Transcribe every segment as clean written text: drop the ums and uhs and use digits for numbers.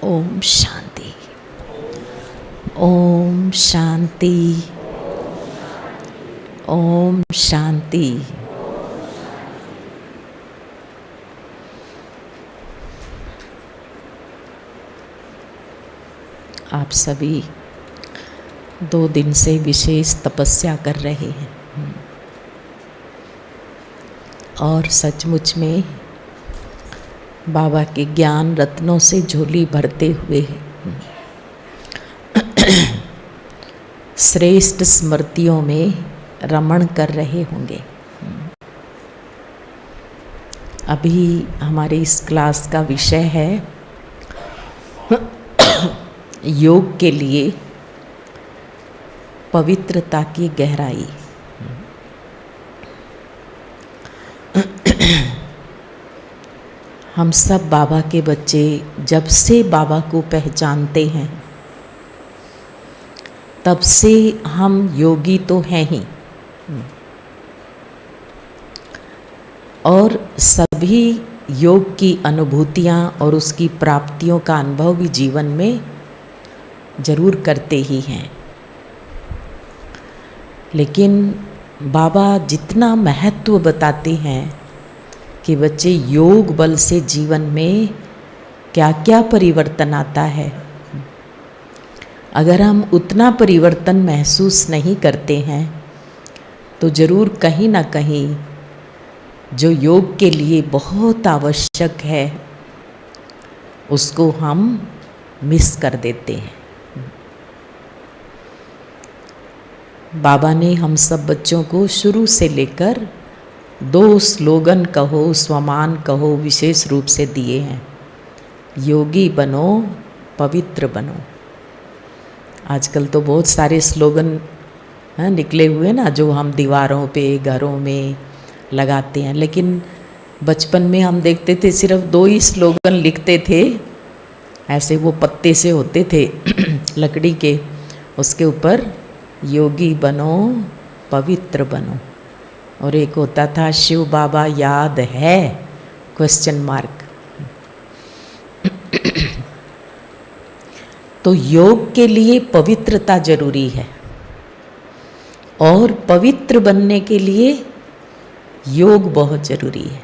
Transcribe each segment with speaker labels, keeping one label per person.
Speaker 1: ओम शांति। ओम शांति। ओम शांति। आप सभी 2 दिन से विशेष तपस्या कर रहे हैं और सचमुच में बाबा के ज्ञान रत्नों से झोली भरते हुए श्रेष्ठ स्मृतियों में रमण कर रहे होंगे। अभी हमारी इस क्लास का विषय है योग के लिए पवित्रता की गहराई। हम सब बाबा के बच्चे जब से बाबा को पहचानते हैं तब से हम योगी तो हैं ही, और सभी योग की अनुभूतियाँ और उसकी प्राप्तियों का अनुभव भी जीवन में जरूर करते ही हैं। लेकिन बाबा जितना महत्व बताते हैं कि बच्चे योग बल से जीवन में क्या क्या परिवर्तन आता है, अगर हम उतना परिवर्तन महसूस नहीं करते हैं तो ज़रूर कहीं ना कहीं जो योग के लिए बहुत आवश्यक है उसको हम मिस कर देते हैं। बाबा ने हम सब बच्चों को शुरू से लेकर 2 स्लोगन कहो, स्वमान कहो, विशेष रूप से दिए हैं। योगी बनो, पवित्र बनो। आजकल तो बहुत सारे स्लोगन निकले हुए ना, जो हम दीवारों पे घरों में लगाते हैं, लेकिन बचपन में हम देखते थे सिर्फ 2 ही स्लोगन लिखते थे। ऐसे वो पत्ते से होते थे लकड़ी के, उसके ऊपर योगी बनो, पवित्र बनो, और एक होता था शिव बाबा याद है क्वेश्चन मार्क। तो योग के लिए पवित्रता जरूरी है और पवित्र बनने के लिए योग बहुत जरूरी है।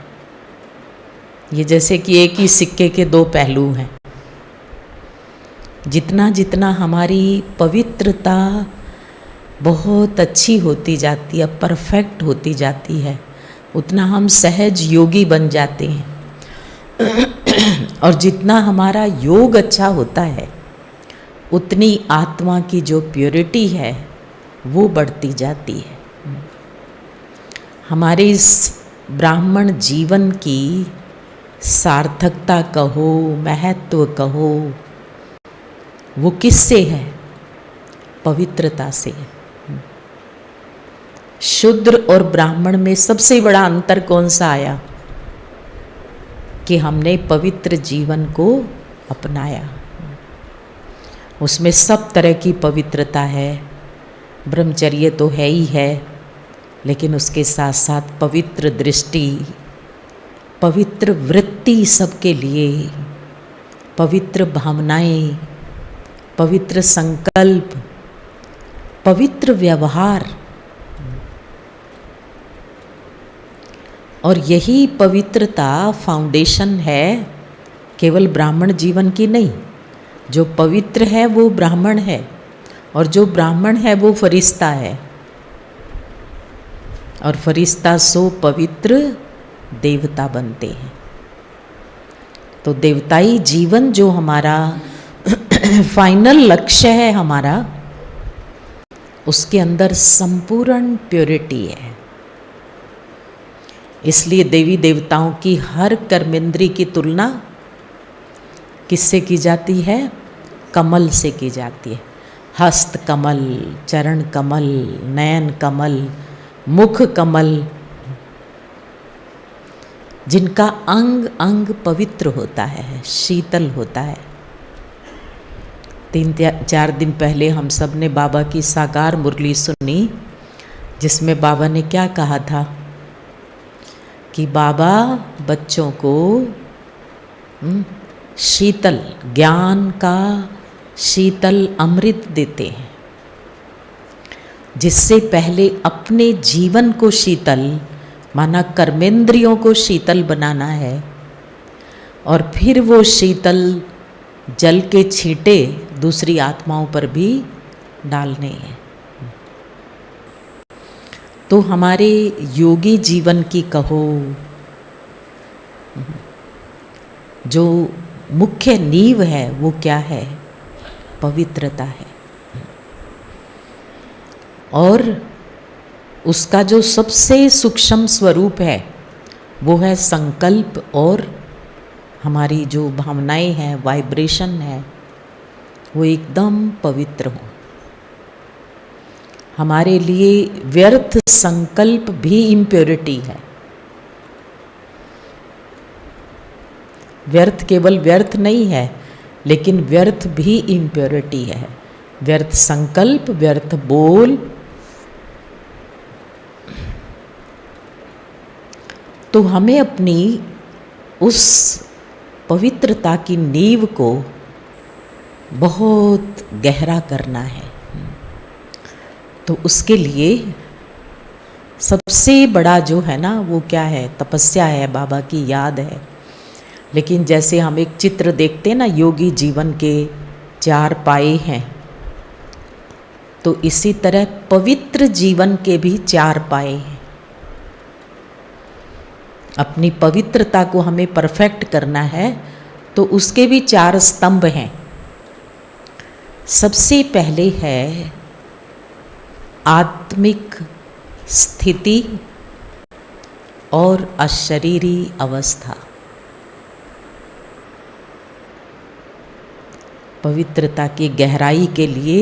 Speaker 1: ये जैसे कि एक ही सिक्के के 2 पहलू हैं। जितना जितना हमारी पवित्रता बहुत अच्छी होती जाती है, परफेक्ट होती जाती है, उतना हम सहज योगी बन जाते हैं। और जितना हमारा योग अच्छा होता है उतनी आत्मा की जो प्योरिटी है वो बढ़ती जाती है। हमारे इस ब्राह्मण जीवन की सार्थकता कहो, महत्व कहो, वो किससे है? पवित्रता से। शूद्र और ब्राह्मण में सबसे बड़ा अंतर कौन सा आया? कि हमने पवित्र जीवन को अपनाया। उसमें सब तरह की पवित्रता है, ब्रह्मचर्य तो है ही है, लेकिन उसके साथ साथ पवित्र दृष्टि, पवित्र वृत्ति सबके लिए, पवित्र भावनाएं, पवित्र संकल्प, पवित्र व्यवहार। और यही पवित्रता फाउंडेशन है केवल ब्राह्मण जीवन की नहीं। जो पवित्र है वो ब्राह्मण है, और जो ब्राह्मण है वो फरिश्ता है, और फरिश्ता सो पवित्र देवता बनते हैं। तो देवताई जीवन जो हमारा फाइनल लक्ष्य है हमारा, उसके अंदर संपूर्ण प्योरिटी है। इसलिए देवी देवताओं की हर कर्मेंद्री की तुलना किससे की जाती है? कमल से की जाती है। हस्त कमल, चरण कमल, नयन कमल, मुख कमल, जिनका अंग अंग पवित्र होता है, शीतल होता है। 3-4 दिन पहले हम सब ने बाबा की साकार मुरली सुनी, जिसमें बाबा ने क्या कहा था कि बाबा बच्चों को शीतल ज्ञान का शीतल अमृत देते हैं, जिससे पहले अपने जीवन को शीतल माना कर्मेंद्रियों को शीतल बनाना है और फिर वो शीतल जल के छींटे दूसरी आत्माओं पर भी डालने हैं। तो हमारे योगी जीवन की कहो जो मुख्य नींव है वो क्या है? पवित्रता है। और उसका जो सबसे सूक्ष्म स्वरूप है वो है संकल्प, और हमारी जो भावनाएं हैं, वाइब्रेशन है, वो एकदम पवित्र हो। हमारे लिए व्यर्थ संकल्प भी इम्प्योरिटी है। व्यर्थ केवल व्यर्थ नहीं है, लेकिन व्यर्थ भी इम्प्योरिटी है। व्यर्थ संकल्प, व्यर्थ बोल। तो हमें अपनी उस पवित्रता की नींव को बहुत गहरा करना है। तो उसके लिए सबसे बड़ा जो है ना वो क्या है? तपस्या है, बाबा की याद है। लेकिन जैसे हम एक चित्र देखते हैं ना, योगी जीवन के 4 पाए हैं, तो इसी तरह पवित्र जीवन के भी 4 पाए हैं। अपनी पवित्रता को हमें परफेक्ट करना है तो उसके भी 4 स्तंभ हैं। सबसे पहले है आत्मिक स्थिति और अशरीरी अवस्था। पवित्रता की गहराई के लिए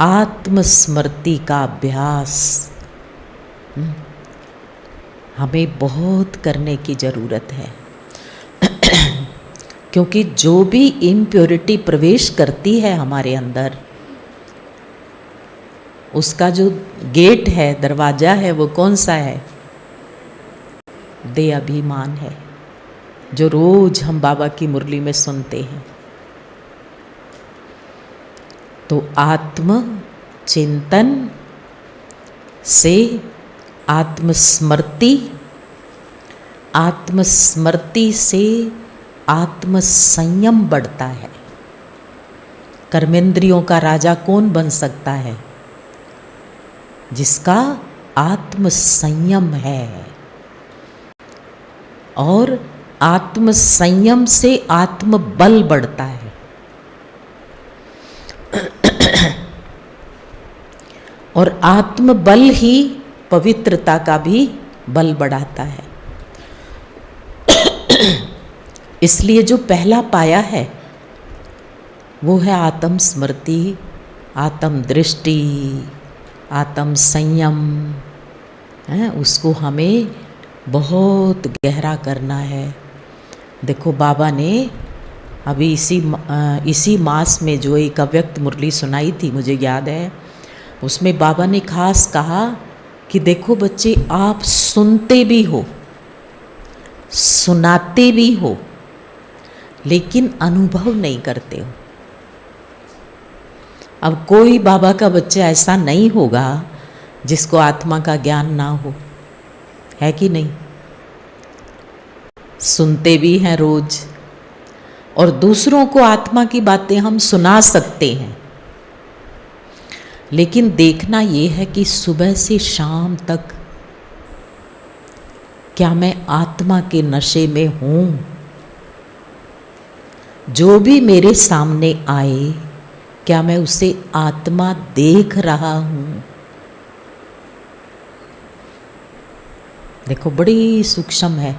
Speaker 1: आत्मस्मृति का अभ्यास हमें बहुत करने की ज़रूरत है। क्योंकि जो भी इम्प्योरिटी प्रवेश करती है हमारे अंदर, उसका जो गेट है, दरवाज़ा है, वो कौन सा है? दे अभिमान है, जो रोज हम बाबा की मुरली में सुनते हैं। तो आत्म चिंतन से आत्मस्मृति, आत्मस्मृति से आत्म संयम बढ़ता है। कर्मेंद्रियों का राजा कौन बन सकता है? जिसका आत्म संयम है। और आत्म संयम से आत्म बल बढ़ता है। और आत्म बल ही पवित्रता का भी बल बढ़ाता है। इसलिए जो पहला पाया है वो है आत्म स्मृति, आत्म दृष्टि, आत्म संयम है। उसको हमें बहुत गहरा करना है। देखो बाबा ने अभी इसी मास में जो एक अव्यक्त मुरली सुनाई थी, मुझे याद है, उसमें बाबा ने खास कहा कि देखो बच्चे, आप सुनते भी हो, सुनाते भी हो, लेकिन अनुभव नहीं करते हो। अब कोई बाबा का बच्चा ऐसा नहीं होगा जिसको आत्मा का ज्ञान ना हो, है कि नहीं? सुनते भी हैं रोज, और दूसरों को आत्मा की बातें हम सुना सकते हैं। लेकिन देखना ये है कि सुबह से शाम तक क्या मैं आत्मा के नशे में हूँ? जो भी मेरे सामने आए, क्या मैं उसे आत्मा देख रहा हूँ? देखो बड़ी सूक्ष्म है,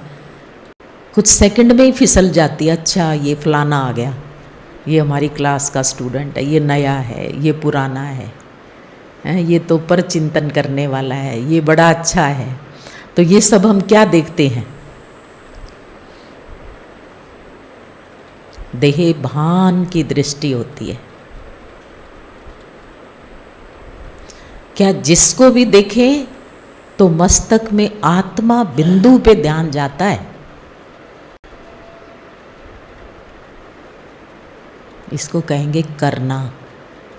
Speaker 1: कुछ सेकंड में ही फिसल जाती है। अच्छा ये फलाना आ गया, ये हमारी क्लास का स्टूडेंट है, ये नया है, ये पुराना है, ये तो पर चिंतन करने वाला है, ये बड़ा अच्छा है। तो ये सब हम क्या देखते हैं? देह भान की दृष्टि होती है। क्या जिसको भी देखें तो मस्तक में आत्मा बिंदु पे ध्यान जाता है? इसको कहेंगे करना,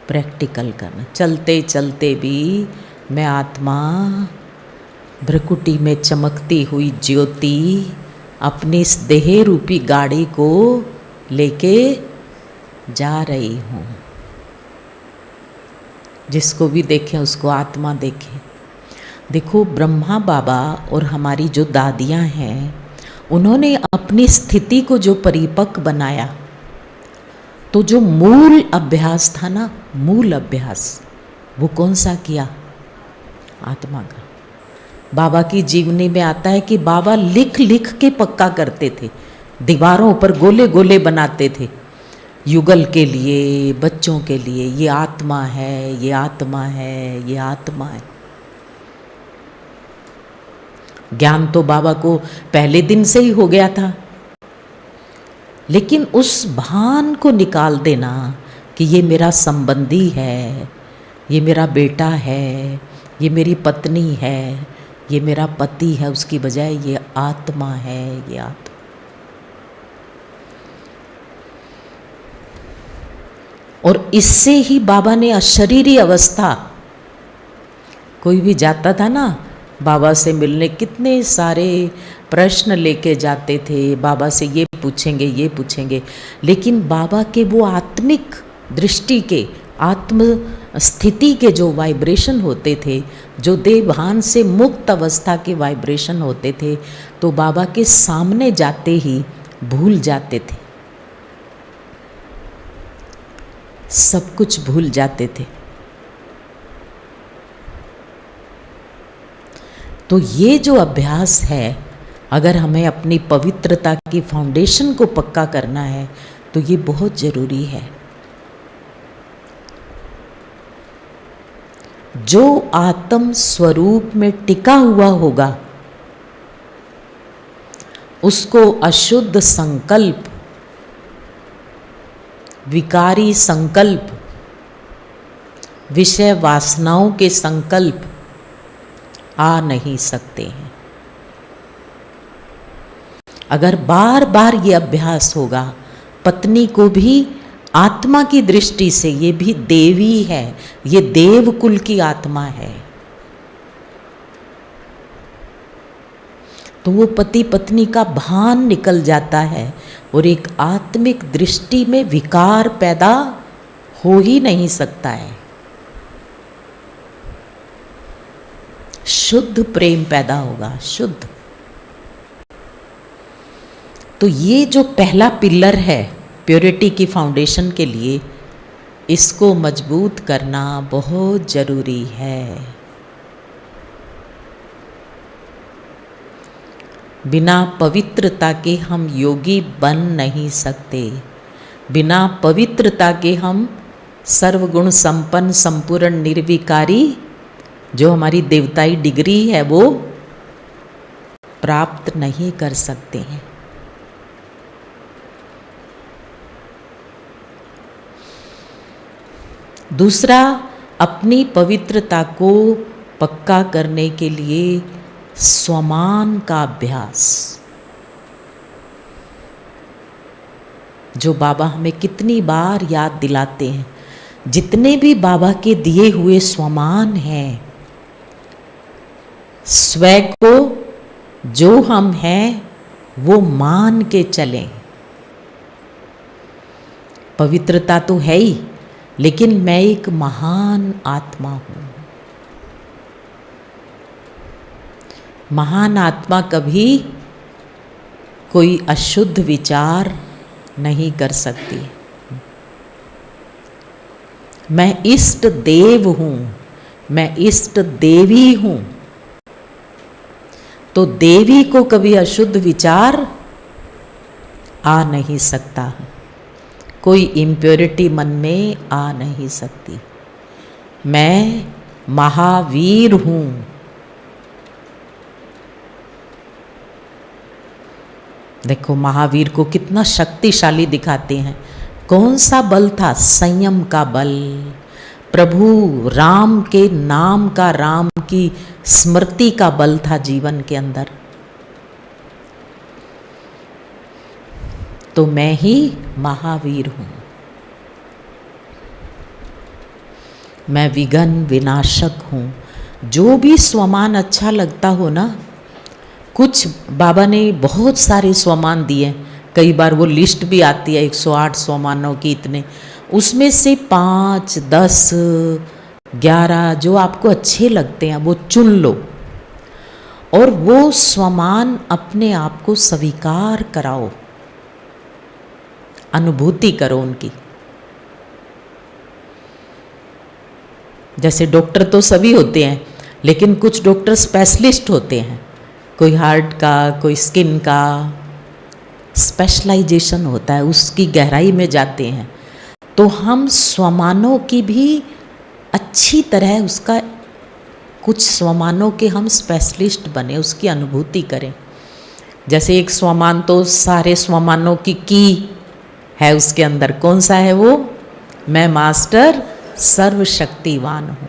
Speaker 1: प्रैक्टिकल करना। चलते चलते भी मैं आत्मा भ्रकुटी में चमकती हुई ज्योति अपनी इस देह रूपी गाड़ी को लेके जा रही हूँ। जिसको भी देखें उसको आत्मा देखें। देखो ब्रह्मा बाबा और हमारी जो दादियाँ हैं, उन्होंने अपनी स्थिति को जो परिपक्व बनाया, तो जो मूल अभ्यास था ना, मूल अभ्यास, वो कौन सा किया? आत्मा का। बाबा की जीवनी में आता है कि बाबा लिख लिख के पक्का करते थे, दीवारों पर गोले गोले बनाते थे, युगल के लिए, बच्चों के लिए, ये आत्मा है, ये आत्मा है, ये आत्मा है। ज्ञान तो बाबा को पहले दिन से ही हो गया था, लेकिन उस भान को निकाल देना कि ये मेरा संबंधी है, ये मेरा बेटा है, ये मेरी पत्नी है, ये मेरा पति है, उसकी बजाय ये आत्मा है, ये आत्मा। और इससे ही बाबा ने अशरीरी अवस्था, कोई भी जाता था ना बाबा से मिलने, कितने सारे प्रश्न लेके जाते थे, बाबा से ये पूछेंगे, ये पूछेंगे, लेकिन बाबा के वो आत्मिक दृष्टि के, आत्म स्थिति के जो वाइब्रेशन होते थे, जो देवभान से मुक्त अवस्था के वाइब्रेशन होते थे, तो बाबा के सामने जाते ही भूल जाते थे, सब कुछ भूल जाते थे। तो ये जो अभ्यास है, अगर हमें अपनी पवित्रता की फाउंडेशन को पक्का करना है तो ये बहुत ज़रूरी है। जो आत्म स्वरूप में टिका हुआ होगा उसको अशुद्ध संकल्प, विकारी संकल्प, विषय वासनाओं के संकल्प आ नहीं सकते हैं। अगर बार बार ये अभ्यास होगा, पत्नी को भी आत्मा की दृष्टि से, ये भी देवी है, ये देव कुल की आत्मा है, तो वो पति पत्नी का भान निकल जाता है और एक आत्मिक दृष्टि में विकार पैदा हो ही नहीं सकता है। शुद्ध प्रेम पैदा होगा, शुद्ध। तो ये जो पहला पिलर है प्योरिटी की फाउंडेशन के लिए, इसको मजबूत करना बहुत ज़रूरी है। बिना पवित्रता के हम योगी बन नहीं सकते, बिना पवित्रता के हम सर्वगुण संपन्न संपूर्ण निर्विकारी, जो हमारी देवताई डिग्री है, वो प्राप्त नहीं कर सकते हैं। दूसरा, अपनी पवित्रता को पक्का करने के लिए स्वमान का अभ्यास, जो बाबा हमें कितनी बार याद दिलाते हैं। जितने भी बाबा के दिए हुए स्वमान हैं, स्वयं को जो हम हैं वो मान के चलें। पवित्रता तो है ही, लेकिन मैं एक महान आत्मा हूँ। महान आत्मा कभी कोई अशुद्ध विचार नहीं कर सकती। मैं इष्ट देव हूँ, मैं इष्ट देवी हूँ, तो देवी को कभी अशुद्ध विचार आ नहीं सकता, कोई इम्प्योरिटी मन में आ नहीं सकती। मैं महावीर हूँ। देखो महावीर को कितना शक्तिशाली दिखाते हैं। कौन सा बल था? संयम का बल, प्रभु राम के नाम का, राम की स्मृति का बल था जीवन के अंदर। तो मैं ही महावीर हूँ। मैं विघ्न विनाशक हूँ। जो भी स्वमान अच्छा लगता हो ना, कुछ बाबा ने बहुत सारे स्वमान दिए, कई बार वो लिस्ट भी आती है 108 स्वमानों की इतने, उसमें से 5, 10, 11 जो आपको अच्छे लगते हैं वो चुन लो और वो स्वमान अपने आप को स्वीकार कराओ, अनुभूति करो उनकी। जैसे डॉक्टर तो सभी होते हैं, लेकिन कुछ डॉक्टर स्पेशलिस्ट होते हैं, कोई हार्ट का, कोई स्किन का, स्पेशलाइजेशन होता है, उसकी गहराई में जाते हैं। तो हम स्वमानों की भी अच्छी तरह उसका, कुछ स्वमानों के हम स्पेशलिस्ट बने, उसकी अनुभूति करें। जैसे एक स्वमान तो सारे स्वमानों की है, उसके अंदर कौन सा है वो? मैं मास्टर सर्वशक्तिवान हूँ।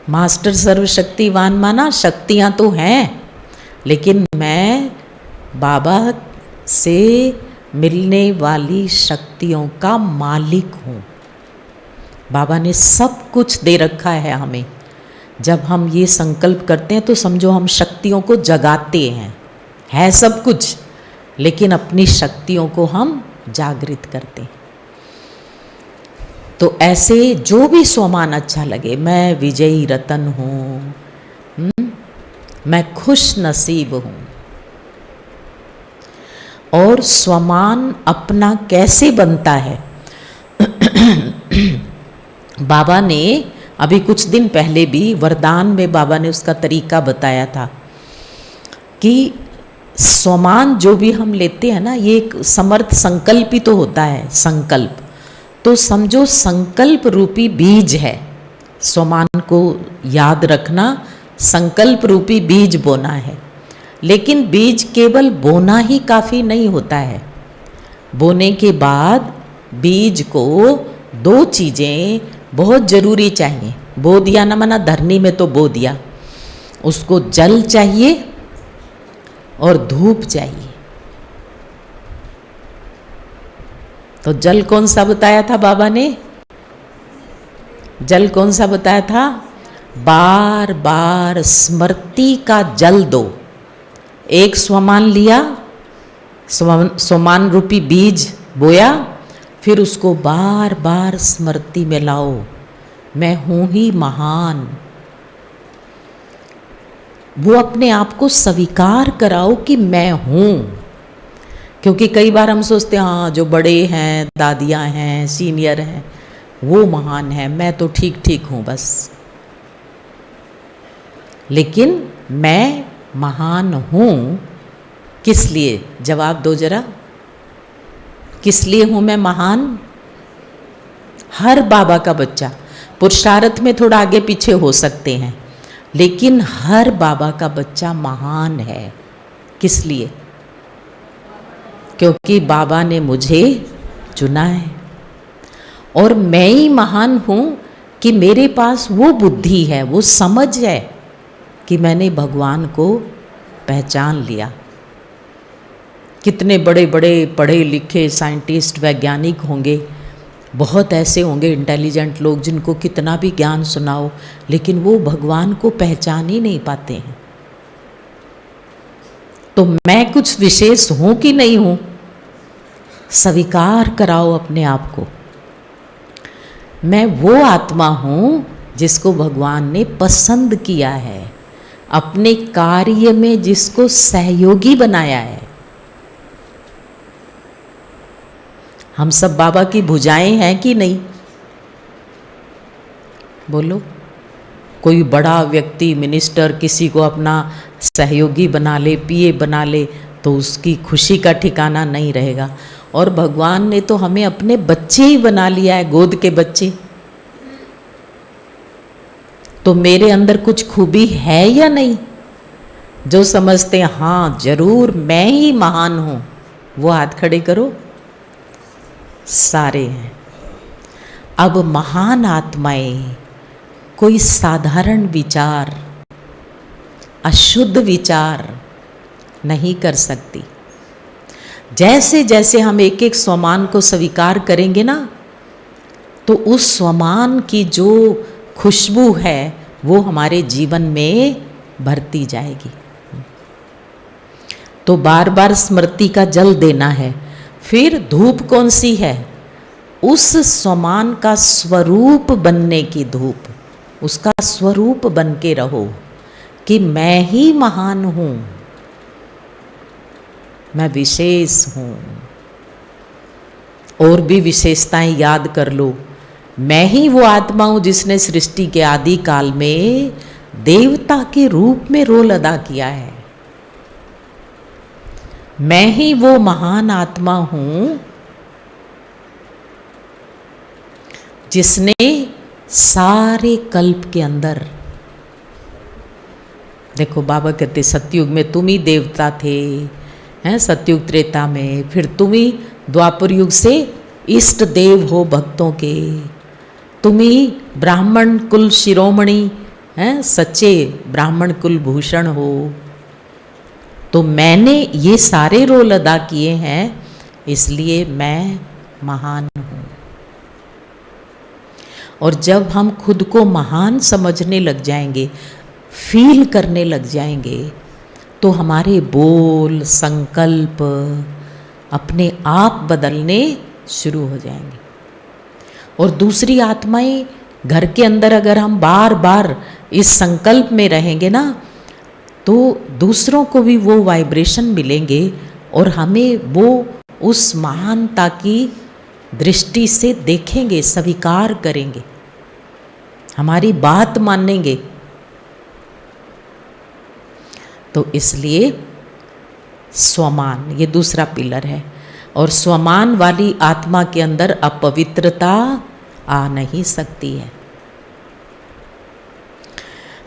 Speaker 1: मास्टर सर्वशक्तिवान माना शक्तियाँ तो हैं, लेकिन मैं बाबा से मिलने वाली शक्तियों का मालिक हूँ। बाबा ने सब कुछ दे रखा है हमें। जब हम ये संकल्प करते हैं तो समझो हम शक्तियों को जगाते हैं, है सब कुछ, लेकिन अपनी शक्तियों को हम जागृत करते हैं। तो ऐसे जो भी स्वमान अच्छा लगे, मैं विजयी रतन हूँ, मैं खुश नसीब हूँ। और स्वमान अपना कैसे बनता है? बाबा ने अभी कुछ दिन पहले भी वरदान में बाबा ने उसका तरीका बताया था कि स्वमान जो भी हम लेते हैं ना, ये एक समर्थ संकल्प ही तो होता है, संकल्प। तो समझो संकल्प रूपी बीज है, स्वमान को याद रखना, संकल्प रूपी बीज बोना है। लेकिन बीज केवल बोना ही काफ़ी नहीं होता है। बोने के बाद बीज को 2 चीज़ें बहुत ज़रूरी चाहिए। बो दिया ना, माना धरनी में तो बो दिया, उसको जल चाहिए और धूप चाहिए। तो जल कौन सा बताया था बाबा ने? जल कौन सा बताया था? बार बार स्मृति का जल दो। एक स्वमान लिया, स्वमान रूपी बीज बोया, फिर उसको बार बार स्मृति में लाओ, मैं हूँ ही महान। वो अपने आप को स्वीकार कराओ कि मैं हूँ। क्योंकि कई बार हम सोचते हैं हाँ जो बड़े हैं, दादियाँ हैं, सीनियर हैं, वो महान है, मैं तो ठीक ठीक हूँ बस। लेकिन मैं महान हूँ किस लिए? जवाब दो जरा, किस लिए हूँ मैं महान? हर बाबा का बच्चा, पुरुषार्थ में थोड़ा आगे पीछे हो सकते हैं, लेकिन हर बाबा का बच्चा महान है। किस लिए? क्योंकि बाबा ने मुझे चुना है। और मैं ही महान हूँ कि मेरे पास वो बुद्धि है, वो समझ है कि मैंने भगवान को पहचान लिया। कितने बड़े बड़े पढ़े लिखे साइंटिस्ट, वैज्ञानिक होंगे, बहुत ऐसे होंगे इंटेलिजेंट लोग जिनको कितना भी ज्ञान सुनाओ, लेकिन वो भगवान को पहचान ही नहीं पाते हैं। तो मैं कुछ विशेष हूँ कि नहीं हूँ? स्वीकार कराओ अपने आप को। मैं वो आत्मा हूँ जिसको भगवान ने पसंद किया है, अपने कार्य में जिसको सहयोगी बनाया है। हम सब बाबा की भुजाएं हैं कि नहीं? बोलो। कोई बड़ा व्यक्ति, मिनिस्टर किसी को अपना सहयोगी बना ले, पीए बना ले, तो उसकी खुशी का ठिकाना नहीं रहेगा। और भगवान ने तो हमें अपने बच्चे ही बना लिया है, गोद के बच्चे। तो मेरे अंदर कुछ खूबी है या नहीं? जो समझते हैं हाँ जरूर मैं ही महान हूँ, वो हाथ खड़े करो। सारे हैं। अब महान आत्माएं कोई साधारण विचार, अशुद्ध विचार नहीं कर सकती। जैसे जैसे हम एक एक स्वमान को स्वीकार करेंगे ना, तो उस स्वमान की जो खुशबू है वो हमारे जीवन में भरती जाएगी। तो बार बार स्मृति का जल देना है। फिर धूप कौन सी है? उस स्वमान का स्वरूप बनने की धूप। उसका स्वरूप बन के रहो कि मैं ही महान हूं, मैं विशेष हूं। और भी विशेषताएं याद कर लो। मैं ही वो आत्मा हूं जिसने सृष्टि के आदि काल में देवता के रूप में रोल अदा किया है। मैं ही वो महान आत्मा हूं जिसने सारे कल्प के अंदर, देखो बाबा कहते सतयुग में तुम ही देवता थे, हैं, सतयुग त्रेता में, फिर तुम ही द्वापर युग से इष्ट देव हो भक्तों के, तुम ही ब्राह्मण कुल शिरोमणि हैं, सच्चे ब्राह्मण कुल भूषण हो। तो मैंने ये सारे रोल अदा किए हैं, इसलिए मैं महान हूँ। और जब हम खुद को महान समझने लग जाएंगे, फील करने लग जाएंगे, तो हमारे बोल संकल्प अपने आप बदलने शुरू हो जाएंगे। और दूसरी आत्माएं घर के अंदर अगर हम बार बार इस संकल्प में रहेंगे ना, तो दूसरों को भी वो वाइब्रेशन मिलेंगे और हमें वो उस महानता की दृष्टि से देखेंगे, स्वीकार करेंगे, हमारी बात मानेंगे। तो इसलिए स्वमान ये दूसरा पिलर है। और स्वमान वाली आत्मा के अंदर अपवित्रता आ नहीं सकती है।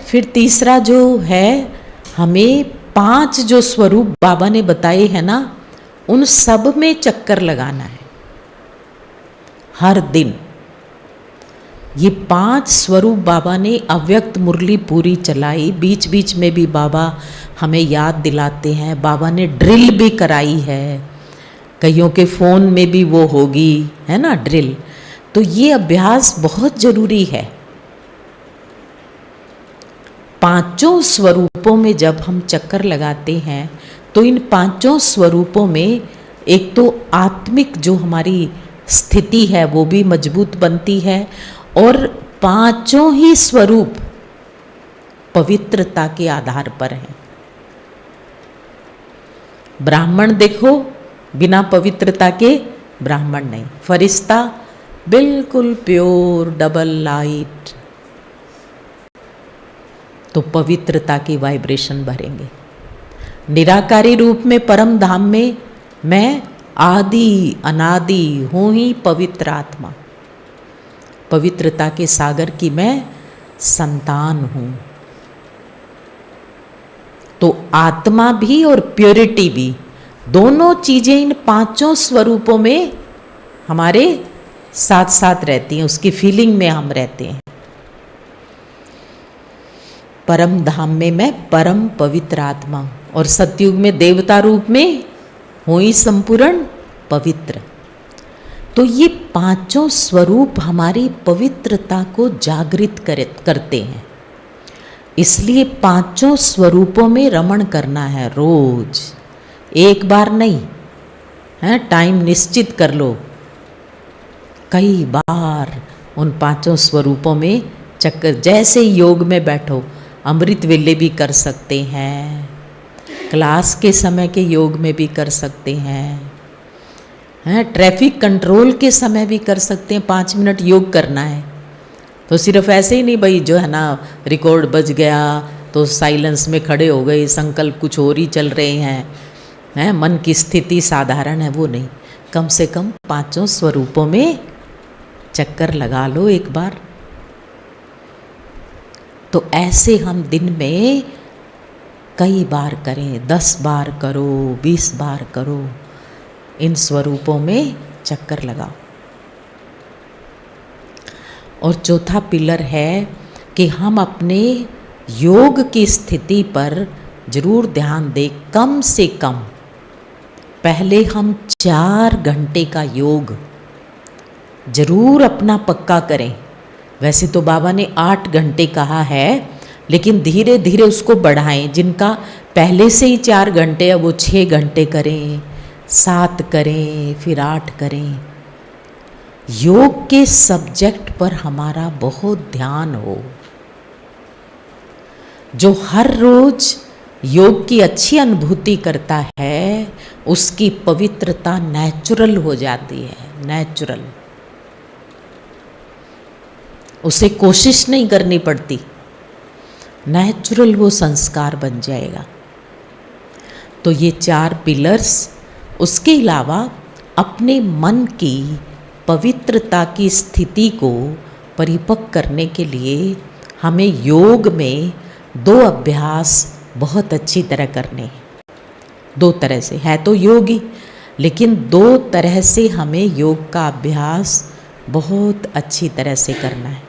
Speaker 1: फिर तीसरा जो है, हमें 5 जो स्वरूप बाबा ने बताए हैं ना, उन सब में चक्कर लगाना है हर दिन। ये 5 स्वरूप बाबा ने अव्यक्त मुरली पूरी चलाई, बीच बीच में भी बाबा हमें याद दिलाते हैं। बाबा ने ड्रिल भी कराई है, कईयों के फ़ोन में भी वो होगी, है ना ड्रिल। तो ये अभ्यास बहुत ज़रूरी है। 5 स्वरूपों में जब हम चक्कर लगाते हैं, तो इन 5 स्वरूपों में एक तो आत्मिक जो हमारी स्थिति है वो भी मजबूत बनती है, और 5 ही स्वरूप पवित्रता के आधार पर हैं। ब्राह्मण देखो, बिना पवित्रता के ब्राह्मण नहीं। फरिश्ता बिल्कुल प्योर डबल लाइट, तो पवित्रता की वाइब्रेशन भरेंगे। निराकारी रूप में परम धाम में मैं आदि अनादि हूँ ही पवित्र आत्मा, पवित्रता के सागर की मैं संतान हूँ। तो आत्मा भी और प्योरिटी भी, दोनों चीजें इन 5 स्वरूपों में हमारे साथ साथ रहती हैं, उसकी फीलिंग में हम रहते हैं। परम धाम में मैं परम पवित्र आत्मा, और सतयुग में देवता रूप में हूँ ही संपूर्ण पवित्र। तो ये 5 स्वरूप हमारी पवित्रता को जागृत करते हैं। इसलिए 5 स्वरूपों में रमण करना है रोज, एक बार नहीं है। टाइम निश्चित कर लो, कई बार उन 5 स्वरूपों में चक्कर। जैसे योग में बैठो, अमृत वेले भी कर सकते हैं, क्लास के समय के योग में भी कर सकते हैं, ट्रैफिक कंट्रोल के समय भी कर सकते हैं। 5 मिनट योग करना है, तो सिर्फ ऐसे ही नहीं भाई जो है ना रिकॉर्ड बज गया तो साइलेंस में खड़े हो गए, संकल्प कुछ और ही चल रहे हैं, मन की स्थिति साधारण है, वो नहीं। कम से कम 5 स्वरूपों में चक्कर लगा लो एक बार। तो ऐसे हम दिन में कई बार करें, 10 बार करो, 20 बार करो, इन स्वरूपों में चक्कर लगाओ। और चौथा पिलर है कि हम अपने योग की स्थिति पर जरूर ध्यान दें। कम से कम पहले हम 4 घंटे का योग जरूर अपना पक्का करें। वैसे तो बाबा ने 8 घंटे कहा है, लेकिन धीरे धीरे उसको बढ़ाएं। जिनका पहले से ही 4 घंटे है वो 6 घंटे करें, 7 करें, फिर 8 करें। योग के सब्जेक्ट पर हमारा बहुत ध्यान हो। जो हर रोज योग की अच्छी अनुभूति करता है, उसकी पवित्रता नेचुरल हो जाती है, नेचुरल। उसे कोशिश नहीं करनी पड़ती, नेचुरल वो संस्कार बन जाएगा। तो ये 4 पिलर्स, उसके अलावा अपने मन की पवित्रता की स्थिति को परिपक्व करने के लिए हमें योग में 2 अभ्यास बहुत अच्छी तरह करने हैं। 2 तरह से है तो योग ही, लेकिन 2 तरह से हमें योग का अभ्यास बहुत अच्छी तरह से करना है।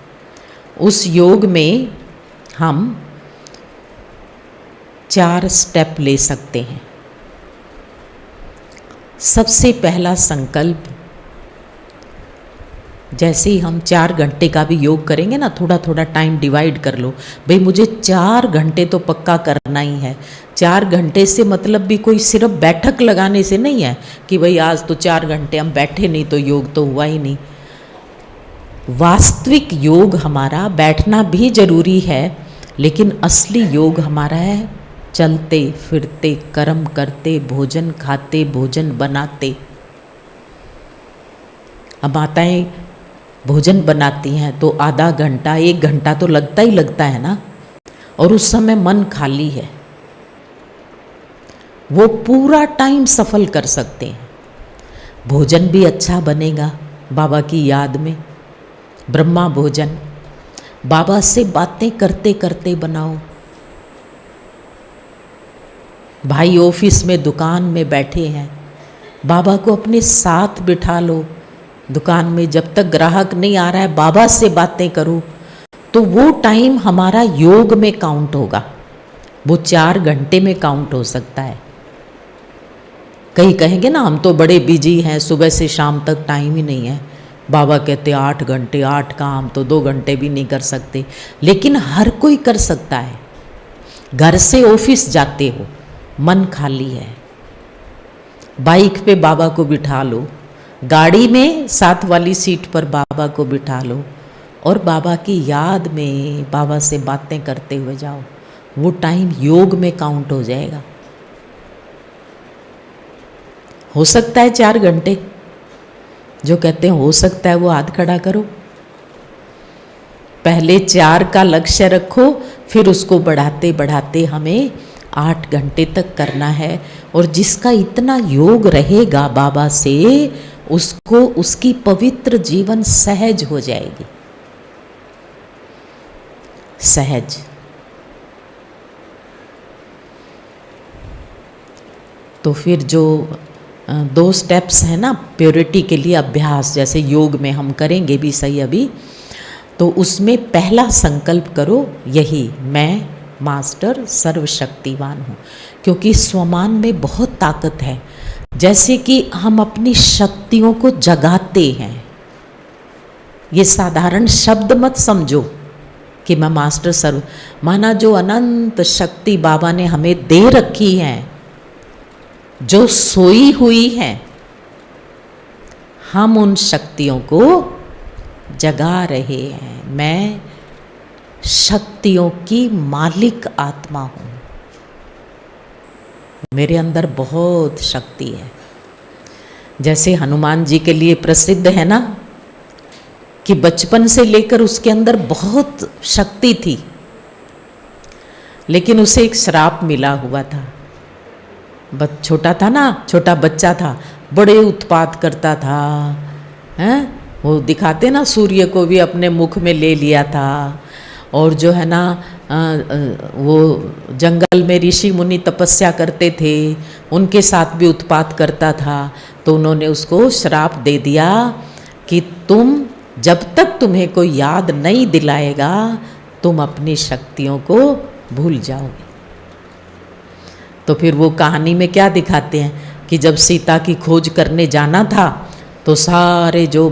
Speaker 1: उस योग में हम 4 स्टेप ले सकते हैं। सबसे पहला संकल्प, जैसे ही हम 4 घंटे का भी योग करेंगे ना, थोड़ा थोड़ा टाइम डिवाइड कर लो। भाई मुझे 4 घंटे तो पक्का करना ही है। 4 घंटे से मतलब भी कोई सिर्फ बैठक लगाने से नहीं है कि भाई आज तो 4 घंटे हम बैठे नहीं तो योग तो हुआ ही नहीं। वास्तविक योग हमारा बैठना भी जरूरी है, लेकिन असली योग हमारा है चलते फिरते, कर्म करते, भोजन खाते, भोजन बनाते। अब माताएं भोजन बनाती हैं तो आधा घंटा 1 घंटा तो लगता ही लगता है ना, और उस समय मन खाली है। वो पूरा टाइम सफल कर सकते हैं। भोजन भी अच्छा बनेगा बाबा की याद में, ब्रह्मा भोजन। बाबा से बातें करते करते बनाओ। भाई ऑफिस में दुकान में बैठे हैं, बाबा को अपने साथ बिठा लो। दुकान में जब तक ग्राहक नहीं आ रहा है बाबा से बातें करो, तो वो टाइम हमारा योग में काउंट होगा। वो 4 घंटे में काउंट हो सकता है। कई कहेंगे ना हम तो बड़े बिजी हैं, सुबह से शाम तक टाइम ही नहीं है। बाबा कहते 8 घंटे, 8 का हम तो 2 घंटे भी नहीं कर सकते। लेकिन हर कोई कर सकता है। घर से ऑफिस जाते हो, मन खाली है, बाइक पे बाबा को बिठा लो, गाड़ी में साथ वाली सीट पर बाबा को बिठा लो और बाबा की याद में बाबा से बातें करते हुए जाओ। वो टाइम योग में काउंट हो जाएगा। हो सकता है 4 घंटे, जो कहते हैं हो सकता है वो हाथ खड़ा करो। पहले 4 का लक्ष्य रखो, फिर उसको बढ़ाते बढ़ाते हमें 8 घंटे तक करना है। और जिसका इतना योग रहेगा बाबा से, उसको उसकी पवित्र जीवन सहज हो जाएगी, सहज। तो फिर जो 2 स्टेप्स हैं ना प्योरिटी के लिए अभ्यास, जैसे योग में हम करेंगे भी सही अभी, तो उसमें पहला संकल्प करो यही, मैं मास्टर सर्वशक्तिवान हूँ। क्योंकि स्वमान में बहुत ताकत है। जैसे कि हम अपनी शक्तियों को जगाते हैं। ये साधारण शब्द मत समझो कि मैं मास्टर सर्व, माना जो अनंत शक्ति बाबा ने हमें दे रखी है, जो सोई हुई है, हम उन शक्तियों को जगा रहे हैं। मैं शक्तियों की मालिक आत्मा हूँ। मेरे अंदर बहुत शक्ति है। जैसे हनुमान जी के लिए प्रसिद्ध है ना कि बचपन से लेकर उसके अंदर बहुत शक्ति थी, लेकिन उसे एक श्राप मिला हुआ था। छोटा था ना, छोटा बच्चा था, बड़े उत्पात करता था, हैं? वो दिखाते ना, सूर्य को भी अपने मुख में ले लिया था। और जो है ना वो जंगल में ऋषि मुनि तपस्या करते थे, उनके साथ भी उत्पात करता था। तो उन्होंने उसको श्राप दे दिया कि तुम जब तक तुम्हें कोई याद नहीं दिलाएगा, तुम अपनी शक्तियों को भूल जाओगे। तो फिर वो कहानी में क्या दिखाते हैं कि जब सीता की खोज करने जाना था, तो सारे जो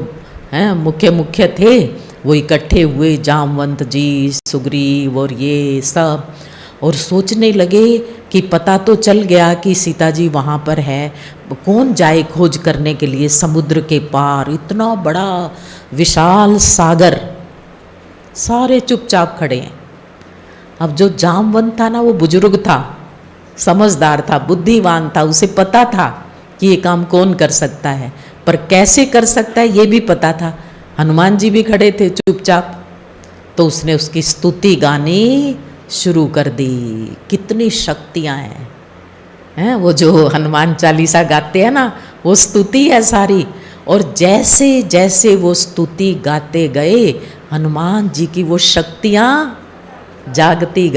Speaker 1: हैं मुख्य मुख्य थे, वो इकट्ठे हुए, जामवंत जी, सुग्रीव और ये सब, और सोचने लगे कि पता तो चल गया कि सीता जी वहाँ पर है, कौन जाए खोज करने के लिए समुद्र के पार, इतना बड़ा विशाल सागर, सारे चुपचाप खड़े हैं। अब जो जामवंत था ना, वो बुजुर्ग था, समझदार था, बुद्धिमान था, उसे पता था कि ये काम कौन कर सकता है, पर कैसे कर सकता है ये भी पता था। हनुमान जी भी खड़े थे चुपचाप, तो उसने उसकी स्तुति गानी शुरू कर दी। कितनी शक्तियाँ हैं वो जो हनुमान चालीसा गाते हैं ना, वो स्तुति है सारी। और जैसे जैसे वो स्तुति गाते गए, हनुमान जी की वो शक्तियाँ जागती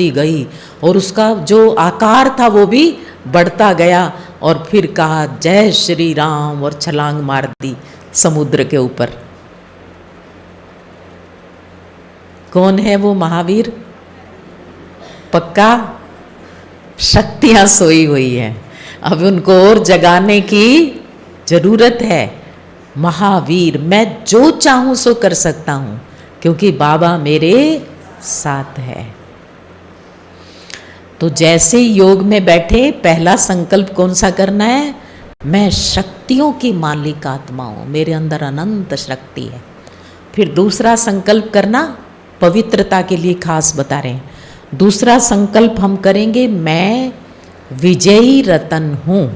Speaker 1: गई, और उसका जो आकार था वो भी बढ़ता गया। और फिर कहा जय श्री राम, और छलांग मार दी समुद्र के ऊपर। कौन है वो महावीर? पक्का शक्तियां सोई हुई हैं, अब उनको और जगाने की जरूरत है। महावीर, मैं जो चाहूं सो कर सकता हूं, क्योंकि बाबा मेरे साथ है। तो जैसे योग में बैठे, पहला संकल्प कौन सा करना है? मैं शक्तियों की मालिक आत्मा हूं, मेरे अंदर अनंत शक्ति है। फिर दूसरा संकल्प करना, पवित्रता के लिए खास बता रहे हैं। दूसरा संकल्प हम करेंगे, मैं विजयी रतन हूं।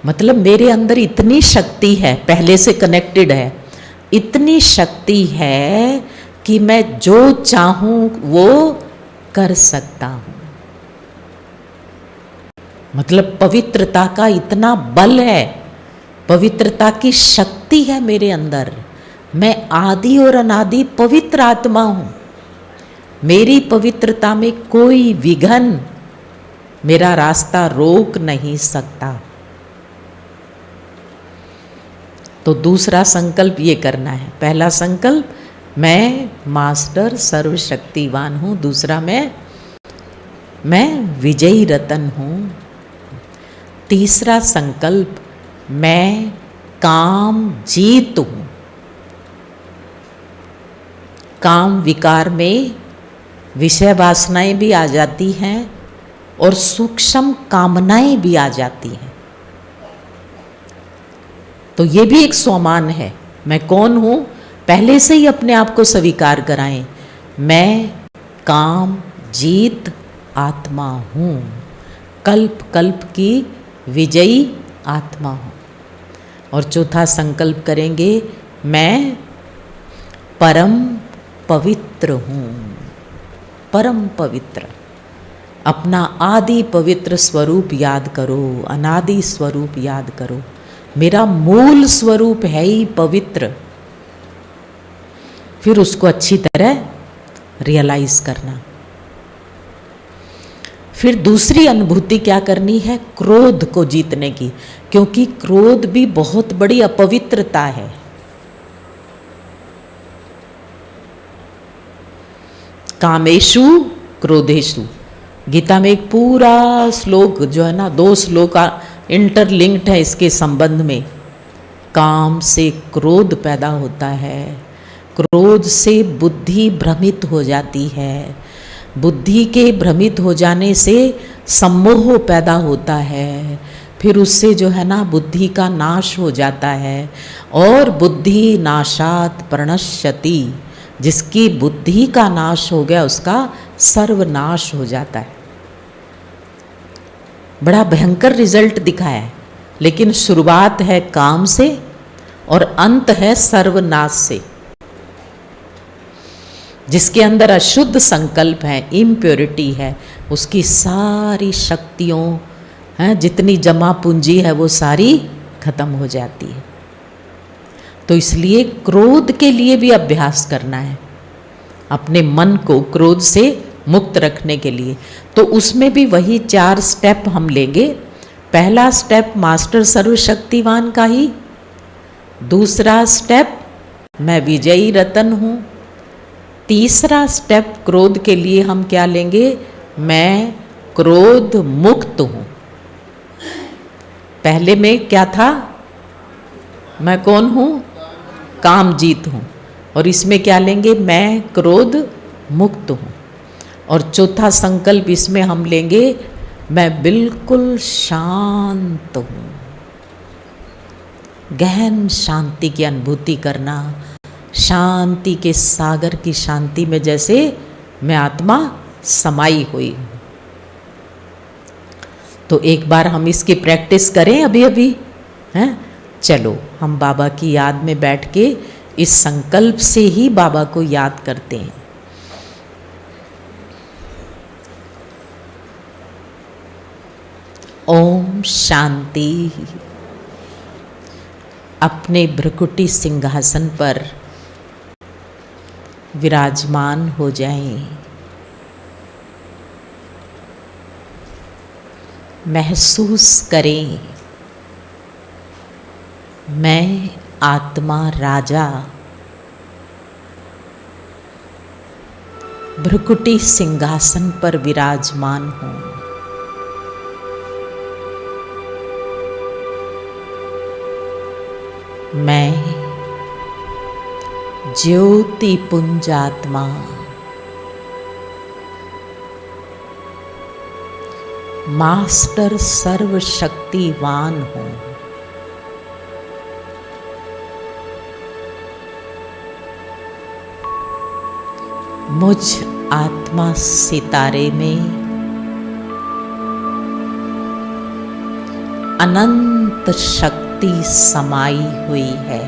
Speaker 1: मतलब मेरे अंदर इतनी शक्ति है, पहले से कनेक्टेड है, इतनी शक्ति है कि मैं जो चाहूं वो कर सकता हूं। मतलब पवित्रता का इतना बल है, पवित्रता की शक्ति है मेरे अंदर। मैं आदि और अनादि पवित्र आत्मा हूं। मेरी पवित्रता में कोई विघ्न मेरा रास्ता रोक नहीं सकता। तो दूसरा संकल्प ये करना है। पहला संकल्प, मैं मास्टर सर्वशक्तिवान हूँ। दूसरा, मैं विजयी रतन हूँ। तीसरा संकल्प, मैं काम जीत हूँ। काम विकार में विषय वासनाएं भी आ जाती हैं और सूक्ष्म कामनाएं भी आ जाती हैं, तो ये भी एक स्वमान है। मैं कौन हूँ, पहले से ही अपने आप को स्वीकार कराएं। मैं काम जीत आत्मा हूँ, कल्प कल्प की विजयी आत्मा हूँ। और चौथा संकल्प करेंगे, मैं परम पवित्र हूँ। परम पवित्र, अपना आदि पवित्र स्वरूप याद करो, अनादि स्वरूप याद करो। मेरा मूल स्वरूप है ही पवित्र। फिर उसको अच्छी तरह रियलाइज करना। फिर दूसरी अनुभूति क्या करनी है? क्रोध को जीतने की, क्योंकि क्रोध भी बहुत बड़ी अपवित्रता है। कामेषु क्रोधेषु, गीता में एक पूरा श्लोक जो है ना, 2 श्लोक इंटरलिंक्ड है इसके संबंध में। काम से क्रोध पैदा होता है, क्रोध से बुद्धि भ्रमित हो जाती है, बुद्धि के भ्रमित हो जाने से सम्मोह पैदा होता है, फिर उससे जो है ना बुद्धि का नाश हो जाता है। और बुद्धि नाशात प्रणश्यति, जिसकी बुद्धि का नाश हो गया उसका सर्वनाश हो जाता है। बड़ा भयंकर रिजल्ट दिखा है, लेकिन शुरुआत है काम से और अंत है सर्वनाश से। जिसके अंदर अशुद्ध संकल्प है, इम्प्योरिटी है, उसकी सारी शक्तियों हैं, जितनी जमा पूंजी है वो सारी खत्म हो जाती है। तो इसलिए क्रोध के लिए भी अभ्यास करना है, अपने मन को क्रोध से मुक्त रखने के लिए। तो उसमें भी वही 4 स्टेप हम लेंगे। पहला स्टेप मास्टर सर्वशक्तिवान का ही। दूसरा स्टेप, मैं विजयी रतन हूँ। तीसरा स्टेप क्रोध के लिए हम क्या लेंगे? मैं क्रोध मुक्त हूँ। पहले में क्या था? मैं कौन हूँ? कामजीत हूँ। और इसमें क्या लेंगे? मैं क्रोध मुक्त हूँ। और चौथा संकल्प इसमें हम लेंगे, मैं बिल्कुल शांत हूँ। गहन शांति की अनुभूति करना, शांति के सागर की शांति में जैसे मैं आत्मा समाई हुई हूँ। तो एक बार हम इसकी प्रैक्टिस करें अभी अभी, हैं? चलो हम बाबा की याद में बैठ के इस संकल्प से ही बाबा को याद करते हैं। ओम शांति। अपने भ्रकुटी सिंहासन पर विराजमान हो जाएं। महसूस करें, मैं आत्मा राजा भ्रकुटी सिंहासन पर विराजमान हूँ। मैं ज्योति पुंजात्मा मास्टर सर्वशक्तिवान हूँ। मुझ आत्मा सितारे में अनंत शक्ति समाई हुई है।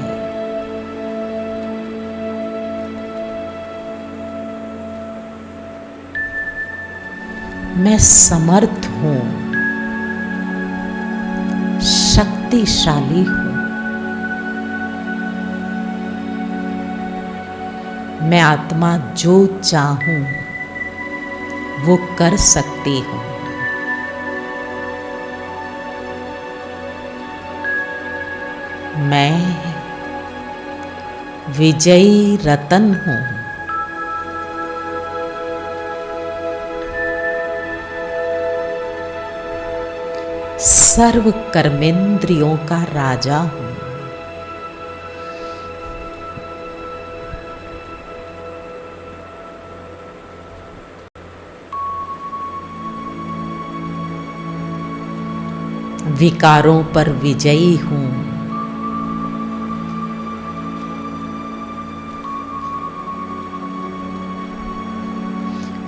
Speaker 1: मैं समर्थ हूँ, शक्तिशाली हूँ। मैं आत्मा जो चाहूं वो कर सकती हूँ। मैं विजयी रतन हूँ। सर्व कर्मेंद्रियों का राजा हूँ। विकारों पर विजयी हूँ।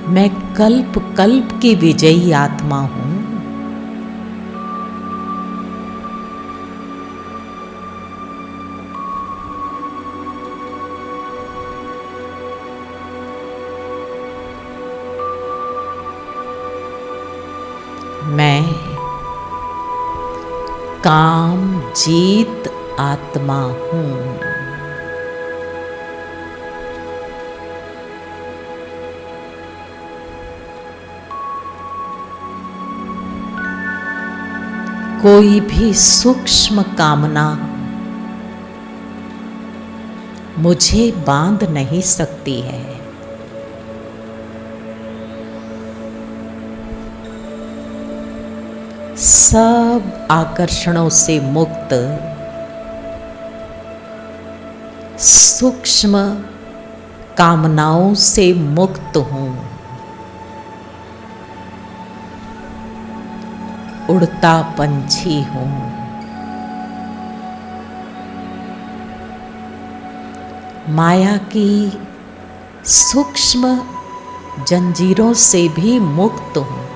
Speaker 1: मैं कल्प कल्प की विजयी आत्मा हूँ। मैं काम जीत आत्मा हूँ। कोई भी सूक्ष्म कामना मुझे बांध नहीं सकती है। सब आकर्षणों से मुक्त सूक्ष्म कामनाओं से मुक्त हूँ। उड़ता पंछी हूँ। माया की सूक्ष्म जंजीरों से भी मुक्त हूँ।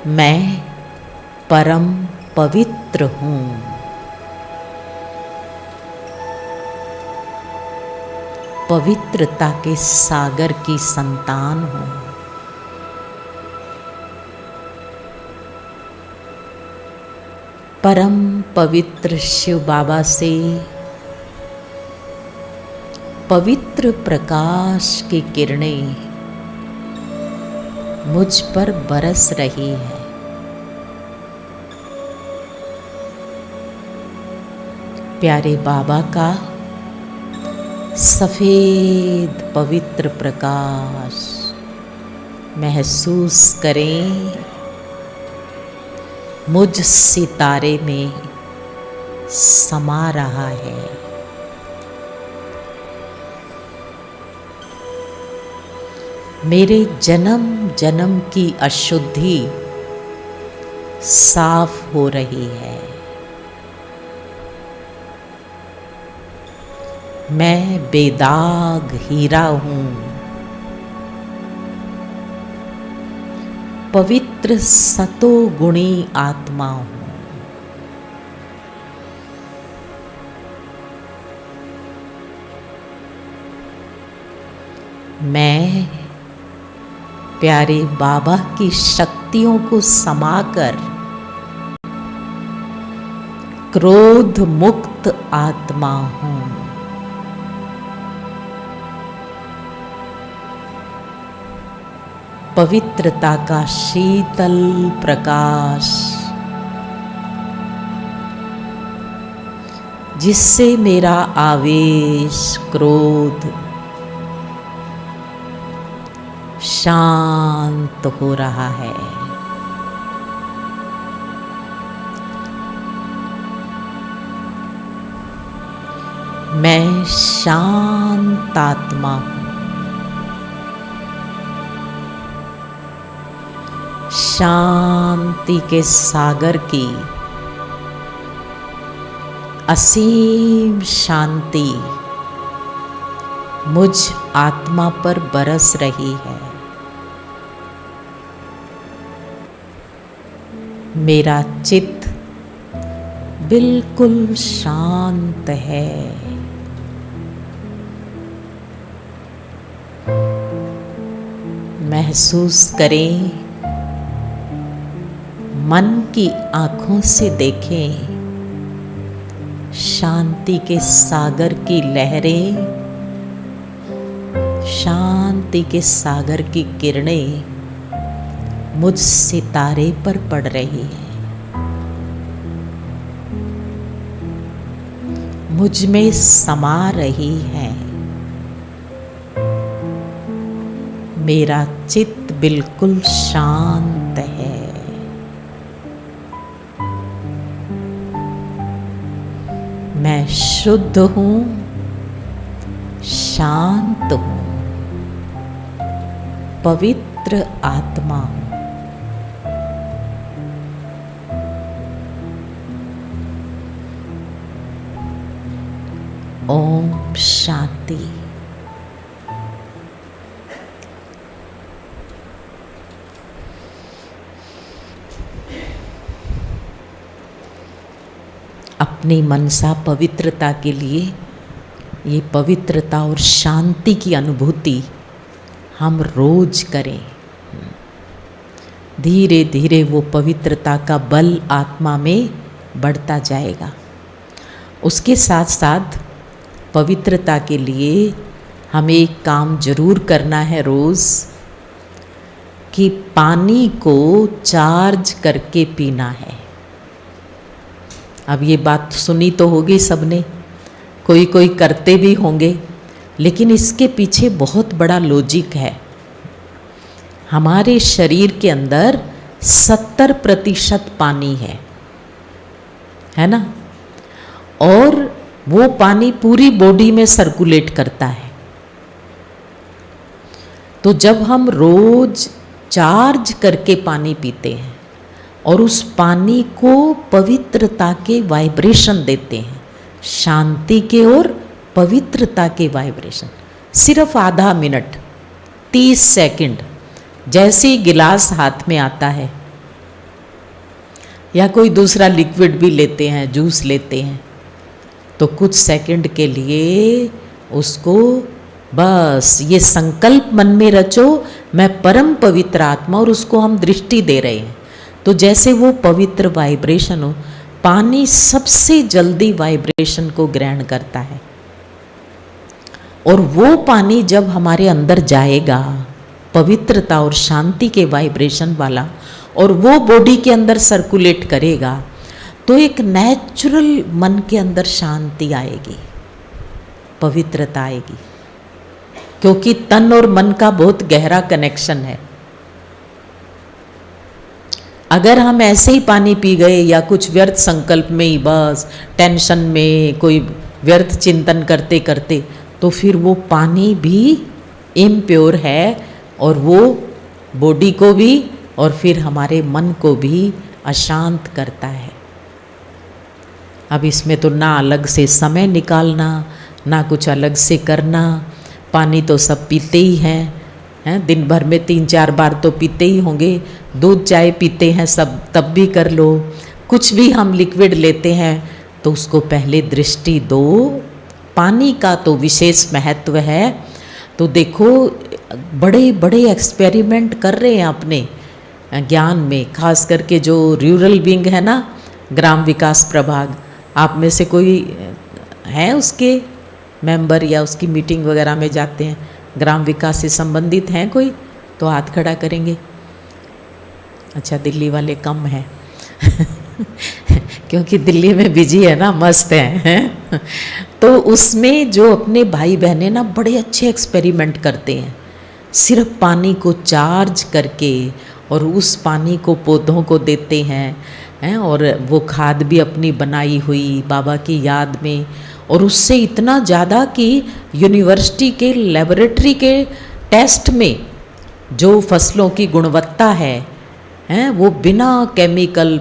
Speaker 1: मैं परम पवित्र हूँ। पवित्रता के सागर की संतान हूँ। परम पवित्र शिव बाबा से पवित्र प्रकाश की किरणें मुझ पर बरस रही है। प्यारे बाबा का सफेद पवित्र प्रकाश महसूस करें। मुझ सितारे में समा रहा है। मेरे जन्म जन्म की अशुद्धि साफ हो रही है। मैं बेदाग हीरा हूँ, पवित्र सतोगुणी आत्मा हूँ। मैं प्यारे बाबा की शक्तियों को समाकर क्रोध मुक्त आत्मा हूँ। पवित्रता का शीतल प्रकाश जिससे मेरा आवेश क्रोध शांत हो रहा है। मैं शांत आत्मा हूँ। शांति के सागर की असीम शांति मुझ आत्मा पर बरस रही है। मेरा चित्त बिल्कुल शांत है। महसूस करें, मन की आंखों से देखें शांति के सागर की लहरें, शांति के सागर की किरणें मुझ सितारे पर पड़ रही हैं। मुझ में समा रही हैं। मेरा चित्त बिल्कुल शांत है। मैं शुद्ध हूँ, शांत हूँ, पवित्र आत्मा हूँ। ओम शांति। अपनी मनसा पवित्रता के लिए ये पवित्रता और शांति की अनुभूति हम रोज करें। धीरे धीरे वो पवित्रता का बल आत्मा में बढ़ता जाएगा। उसके साथ साथ पवित्रता के लिए हमें एक काम जरूर करना है रोज, कि पानी को चार्ज करके पीना है। अब ये बात सुनी तो होगी सबने, कोई कोई करते भी होंगे, लेकिन इसके पीछे बहुत बड़ा लॉजिक है। हमारे शरीर के अंदर 70% पानी है ना, और वो पानी पूरी बॉडी में सर्कुलेट करता है। तो जब हम रोज चार्ज करके पानी पीते हैं और उस पानी को पवित्रता के वाइब्रेशन देते हैं, शांति के और पवित्रता के वाइब्रेशन, सिर्फ आधा मिनट 30 सेकंड, जैसे ही गिलास हाथ में आता है या कोई दूसरा लिक्विड भी लेते हैं, जूस लेते हैं, तो कुछ सेकंड के लिए उसको बस ये संकल्प मन में रचो, मैं परम पवित्र आत्मा, और उसको हम दृष्टि दे रहे हैं। तो जैसे वो पवित्र वाइब्रेशन हो, पानी सबसे जल्दी वाइब्रेशन को ग्रहण करता है, और वो पानी जब हमारे अंदर जाएगा पवित्रता और शांति के वाइब्रेशन वाला, और वो बॉडी के अंदर सर्कुलेट करेगा, तो एक नेचुरल मन के अंदर शांति आएगी, पवित्रता आएगी, क्योंकि तन और मन का बहुत गहरा कनेक्शन है। अगर हम ऐसे ही पानी पी गए या कुछ व्यर्थ संकल्प में ही बस टेंशन में कोई व्यर्थ चिंतन करते करते, तो फिर वो पानी भी इम्प्योर है और वो बॉडी को भी और फिर हमारे मन को भी अशांत करता है। अब इसमें तो ना अलग से समय निकालना, ना कुछ अलग से करना, पानी तो सब पीते ही हैं, दिन भर में 3-4 बार तो पीते ही होंगे, दूध चाय पीते हैं सब, तब भी कर लो। कुछ भी हम लिक्विड लेते हैं तो उसको पहले दृष्टि दो। पानी का तो विशेष महत्व है। तो देखो बड़े बड़े एक्सपेरिमेंट कर रहे हैं अपने ज्ञान में, खास करके जो रूरल विंग है ना, ग्राम विकास प्रभाग, आप में से कोई है उसके मेंबर या उसकी मीटिंग वगैरह में जाते हैं, ग्राम विकास से संबंधित हैं कोई, तो हाथ खड़ा करेंगे। अच्छा, दिल्ली वाले कम हैं क्योंकि दिल्ली में बिजी है ना, मस्त हैं तो उसमें जो अपने भाई बहनें ना बड़े अच्छे एक्सपेरिमेंट करते हैं, सिर्फ पानी को चार्ज करके और उस पानी को पौधों को देते हैं और वो खाद भी अपनी बनाई हुई बाबा की याद में, और उससे इतना ज़्यादा कि यूनिवर्सिटी के लेबोरेटरी के टेस्ट में जो फसलों की गुणवत्ता है वो बिना केमिकल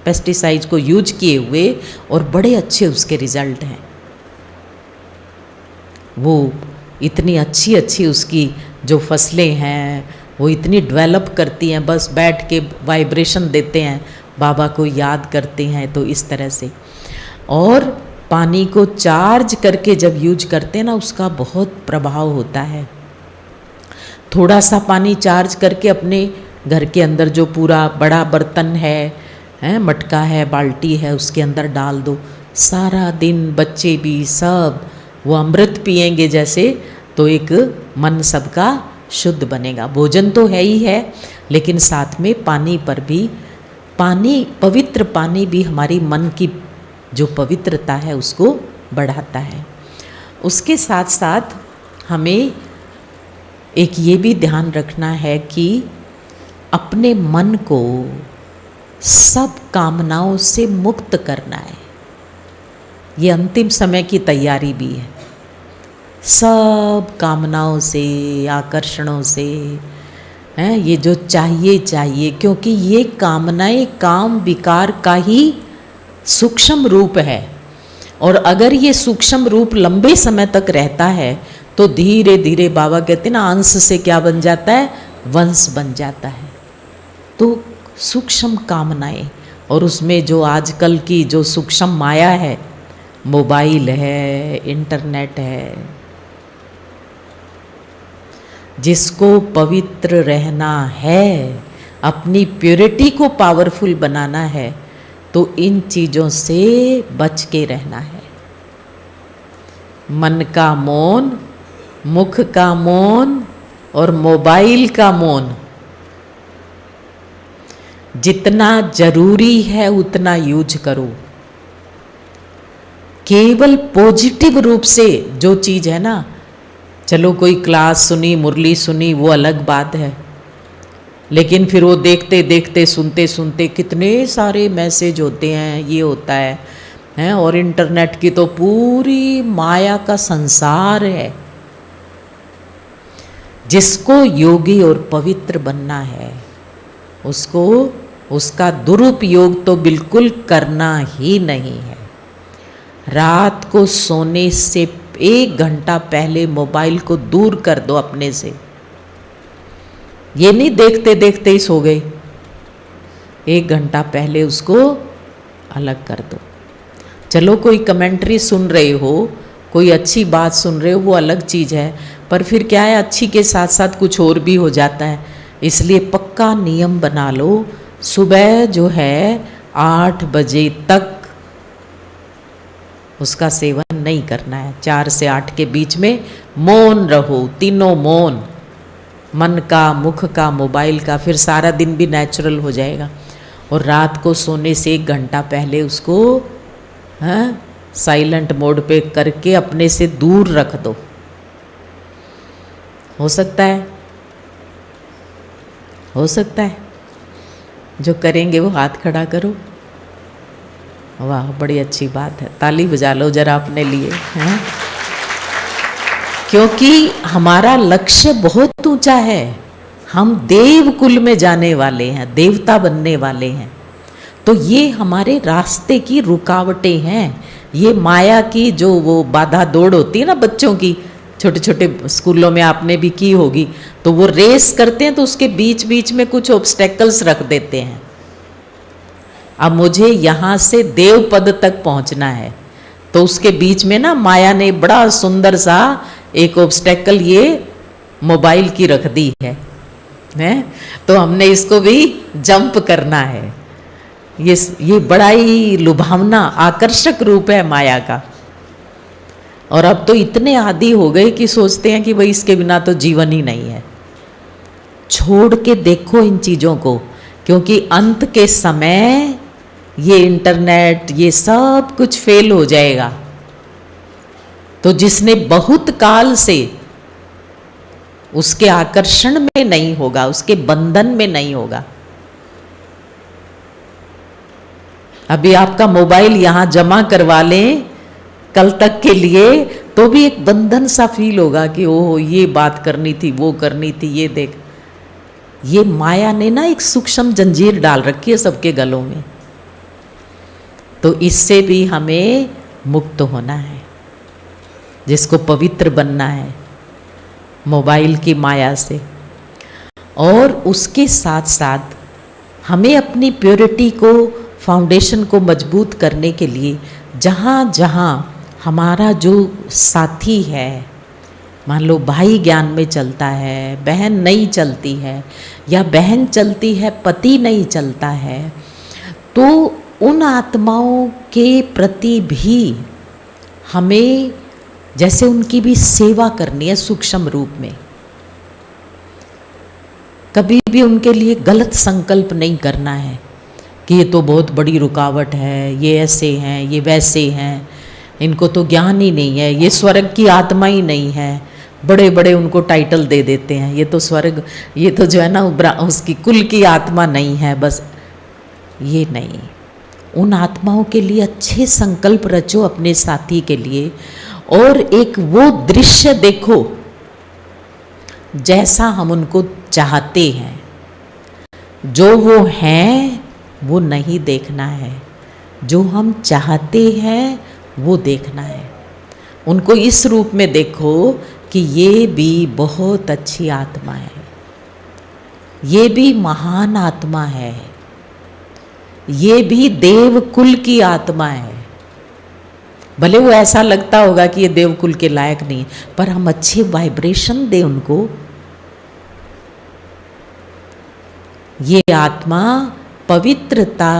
Speaker 1: पेस्टिसाइड्स को यूज किए हुए और बड़े अच्छे उसके रिजल्ट हैं। वो इतनी अच्छी अच्छी उसकी जो फसलें हैं वो इतनी डेवलप करती हैं, बस बैठ के वाइब्रेशन देते हैं, बाबा को याद करते हैं, तो इस तरह से। और पानी को चार्ज करके जब यूज करते हैं ना, उसका बहुत प्रभाव होता है। थोड़ा सा पानी चार्ज करके अपने घर के अंदर जो पूरा बड़ा बर्तन है, मटका है, बाल्टी है, उसके अंदर डाल दो, सारा दिन बच्चे भी सब वो अमृत पिएंगे जैसे, तो एक मन सबका शुद्ध बनेगा। भोजन तो है ही है, लेकिन साथ में पानी पर भी, पानी, पवित्र पानी भी हमारी मन की जो पवित्रता है उसको बढ़ाता है। उसके साथ साथ हमें एक ये भी ध्यान रखना है कि अपने मन को सब कामनाओं से मुक्त करना है। ये अंतिम समय की तैयारी भी है। सब कामनाओं से, आकर्षणों से, हैं ये जो चाहिए, क्योंकि ये कामनाएं काम विकार का ही सूक्ष्म रूप है, और अगर ये सूक्ष्म रूप लंबे समय तक रहता है तो धीरे धीरे बाबा कहते हैं ना, अंश से क्या बन जाता है, वंश बन जाता है। तो सूक्ष्म कामनाएं, और उसमें जो आजकल की जो सूक्ष्म माया है, मोबाइल है, इंटरनेट है, जिसको पवित्र रहना है, अपनी प्योरिटी को पावरफुल बनाना है, तो इन चीज़ों से बच के रहना है। मन का मौन, मुख का मौन और मोबाइल का मौन, जितना जरूरी है उतना यूज करो। केवल पॉजिटिव रूप से जो चीज़ है ना, चलो कोई क्लास सुनी, मुरली सुनी, वो अलग बात है, लेकिन फिर वो देखते देखते, सुनते सुनते कितने सारे मैसेज होते हैं, ये होता है, और इंटरनेट की तो पूरी माया का संसार है। जिसको योगी और पवित्र बनना है, उसको उसका दुरुपयोग तो बिल्कुल करना ही नहीं है। रात को सोने से 1 घंटा पहले मोबाइल को दूर कर दो अपने से। ये नहीं देखते देखते ही सो गए, 1 घंटा पहले उसको अलग कर दो। चलो कोई कमेंट्री सुन रहे हो, कोई अच्छी बात सुन रहे हो, वो अलग चीज़ है, पर फिर क्या है, अच्छी के साथ साथ कुछ और भी हो जाता है। इसलिए पक्का नियम बना लो, सुबह जो है 8 बजे तक उसका सेवन नहीं करना है। 4 से 8 के बीच में मौन रहो, तीनों मौन, मन का, मुख का, मोबाइल का, फिर सारा दिन भी नेचुरल हो जाएगा। और रात को सोने से 1 घंटा पहले उसको साइलेंट मोड पे करके अपने से दूर रख दो। हो सकता है, हो सकता है। जो करेंगे वो हाथ खड़ा करो। वाह, बड़ी अच्छी बात है, ताली बजा लो जरा अपने लिए, हैं? क्योंकि हमारा लक्ष्य बहुत ऊंचा है। हम देव कुल में जाने वाले हैं, देवता बनने वाले हैं। तो ये हमारे रास्ते की रुकावटें हैं। ये माया की जो वो बाधा दौड़ होती है ना बच्चों की, छोटे छोटे स्कूलों में आपने भी की होगी, तो वो रेस करते हैं तो उसके बीच बीच में कुछ ऑब्स्टेकल्स रख देते हैं। अब मुझे यहाँ से देव पद तक पहुँचना है, तो उसके बीच में ना माया ने बड़ा सुंदर सा एक ऑब्स्टेकल ये मोबाइल की रख दी है? तो हमने इसको भी जंप करना है। ये बड़ा ही लुभावना आकर्षक रूप है माया का। और अब तो इतने आदी हो गए कि सोचते हैं कि भाई इसके बिना तो जीवन ही नहीं है। छोड़ के देखो इन चीज़ों को, क्योंकि अंत के समय ये इंटरनेट ये सब कुछ फेल हो जाएगा। तो जिसने बहुत काल से उसके आकर्षण में नहीं होगा, उसके बंधन में नहीं होगा। अभी आपका मोबाइल यहाँ जमा करवा लें कल तक के लिए, तो भी एक बंधन सा फील होगा कि ओह ये बात करनी थी, वो करनी थी, ये देख। ये माया ने ना एक सूक्ष्म जंजीर डाल रखी है सबके गलों में। तो इससे भी हमें मुक्त होना है, जिसको पवित्र बनना है मोबाइल की माया से। और उसके साथ साथ हमें अपनी प्योरिटी को, फाउंडेशन को मजबूत करने के लिए जहाँ जहाँ हमारा जो साथी है, मान लो भाई ज्ञान में चलता है, बहन नहीं चलती है, या बहन चलती है पति नहीं चलता है, तो उन आत्माओं के प्रति भी हमें जैसे उनकी भी सेवा करनी है सूक्ष्म रूप में। कभी भी उनके लिए गलत संकल्प नहीं करना है कि ये तो बहुत बड़ी रुकावट है, ये ऐसे हैं, ये वैसे हैं, इनको तो ज्ञान ही नहीं है, ये स्वर्ग की आत्मा ही नहीं है। बड़े बड़े उनको टाइटल दे देते हैं, ये तो स्वर्ग, ये तो जो है ना उसकी कुल की आत्मा नहीं है। बस ये नहीं, उन आत्माओं के लिए अच्छे संकल्प रचो अपने साथी के लिए, और एक वो दृश्य देखो जैसा हम उनको चाहते हैं। जो वो हैं वो नहीं देखना है, जो हम चाहते हैं वो देखना है। उनको इस रूप में देखो कि ये भी बहुत अच्छी आत्मा है, ये भी महान आत्मा है, ये भी देव कुल की आत्मा है। भले वो ऐसा लगता होगा कि ये देव कुल के लायक नहीं, पर हम अच्छे वाइब्रेशन दें उनको। ये आत्मा पवित्रता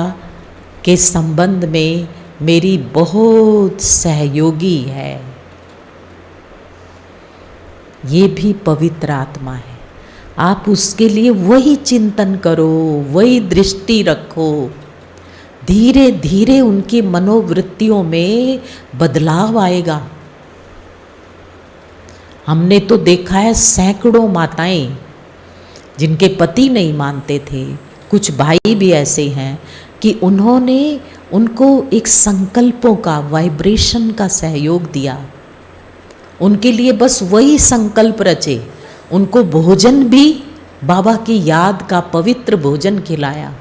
Speaker 1: के संबंध में मेरी बहुत सहयोगी है, ये भी पवित्र आत्मा है। आप उसके लिए वही चिंतन करो, वही दृष्टि रखो। धीरे धीरे उनकी मनोवृत्तियों में बदलाव आएगा। हमने तो देखा है सैकड़ों माताएं जिनके पति नहीं मानते थे, कुछ भाई भी ऐसे हैं कि उन्होंने उनको एक संकल्पों का, वाइब्रेशन का सहयोग दिया। उनके लिए बस वही संकल्प रचे, उनको भोजन भी बाबा की याद का पवित्र भोजन खिलाया,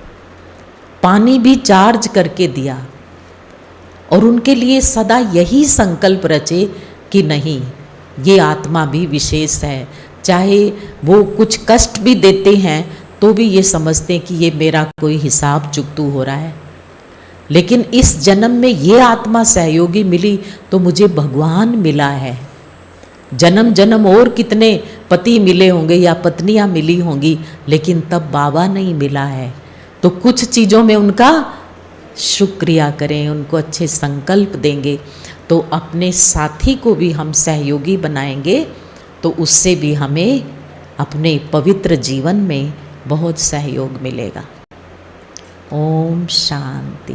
Speaker 1: पानी भी चार्ज करके दिया, और उनके लिए सदा यही संकल्प रचे कि नहीं, ये आत्मा भी विशेष है। चाहे वो कुछ कष्ट भी देते हैं तो भी ये समझते हैं कि ये मेरा कोई हिसाब चुकतू हो रहा है, लेकिन इस जन्म में ये आत्मा सहयोगी मिली तो मुझे भगवान मिला है। जन्म जन्म और कितने पति मिले होंगे या पत्नियां मिली होंगी, लेकिन तब बाबा नहीं मिला है। तो कुछ चीज़ों में उनका शुक्रिया करें, उनको अच्छे संकल्प देंगे, तो अपने साथी को भी हम सहयोगी बनाएंगे, तो उससे भी हमें अपने पवित्र जीवन में बहुत सहयोग मिलेगा। ओम शांति।